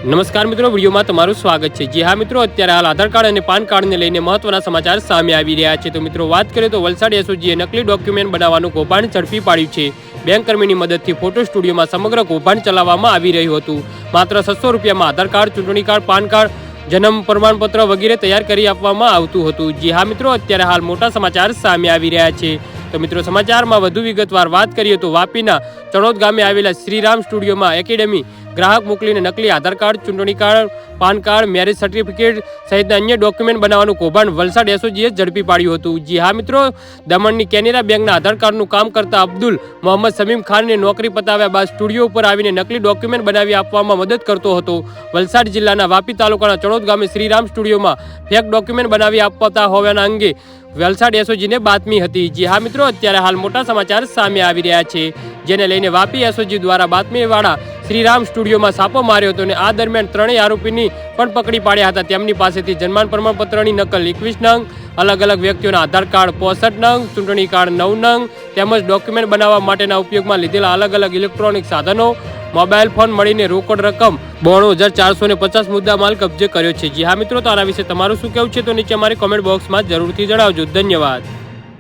નમસ્કાર મિત્રો, વિડીયોમાં તમારું સ્વાગત છે। જી હા મિત્રો, અત્યારે હાલ આધાર કાર્ડ અને પાન કાર્ડને લઈને મહત્વના સમાચાર સામે આવી રહ્યા છે। તો મિત્રો વાત કરીએ તો વલસાડ એસઓજીએ નકલી ડોક્યુમેન્ટ બનાવવાનું કૌભાંડ ઝડપી પાડ્યું છે। બેંક કર્મીની મદદથી ફોટો સ્ટુડિયોમાં સમગ્ર કૌભાંડ ચલાવવામાં આવી રહ્યું હતું। માત્ર 600 રૂપિયામાં આધાર કાર્ડ, ચૂંટણી કાર્ડ, પાન કાર્ડ, જન્મ પ્રમાણપત્ર વગેરે તૈયાર કરી આપવામાં આવતું હતું। જી હા મિત્રો, અત્યારે હાલ મોટા સમાચાર સામે આવી રહ્યા છે। તો મિત્રો સમાચારમાં વધુ વિગતવાર વાત કરીએ તો વાપીના ચણોદ ગામે આવેલા શ્રીરામ સ્ટુડિયોમાં એકેડેમી ગ્રાહક મોકલીને નકલી આધાર કાર્ડ, ચૂંટણી card, PAN card, marriage certificate સહિતના અન્ય ડોક્યુમેન્ટ બનાવવાનું કૌભાંડ વલસાડ એસઓજીએ ઝડપી પાડ્યું હતું। જી હા મિત્રો, દમણની કેનેરા બેંકના આધાર કાર્ડનું કામ કરતા અબ્દુલ મોહમ્મદ સમીમ ખાનને નોકરી પતાવ્યા બાદ સ્ટુડિયો ઉપર આવીને નકલી ડોક્યુમેન્ટ બનાવી આપવામાં મદદ કરતો હતો। વલસાડ જિલ્લાના વાપી તાલુકાના ચણોદ ગામે શ્રીરામ સ્ટુડિયોમાં ફેક ડોક્યુમેન્ટ બનાવી આપતા હોવાના અંગે વલસાડ એસઓજીને બાતમી હતી। જી હા મિત્રો, અત્યારે હાલ મોટા સમાચાર સામે આવી રહ્યા છે, જેને લઈને વાપી એસઓજી દ્વારા બાતમીવાળા શ્રીરામ સ્ટુડિયોમાં છાપો માર્યો હતો અને આ દરમિયાન ત્રણેય આરોપીની પણ પકડી પાડ્યા હતા। તેમની પાસેથી જન્મ પ્રમાણપત્રની નકલ 21 નંગ, અલગ અલગ વ્યક્તિઓના આધાર કાર્ડ 65 નંગ, ચૂંટણી કાર્ડ 9 નંગ તેમજ ડોક્યુમેન્ટ બનાવવા માટેના ઉપયોગમાં લીધેલા અલગ અલગ ઇલેક્ટ્રોનિક સાધનો, મોબાઈલ ફોન મળીને રોકડ રકમ 92,450 મુદ્દા માલ કબજે કર્યો છે। જી હા મિત્રો, તો આના વિશે તમારું શું કહેવું છે તો નીચે અમારી કોમેન્ટ બોક્સમાં જરૂરથી જણાવજો। ધન્યવાદ।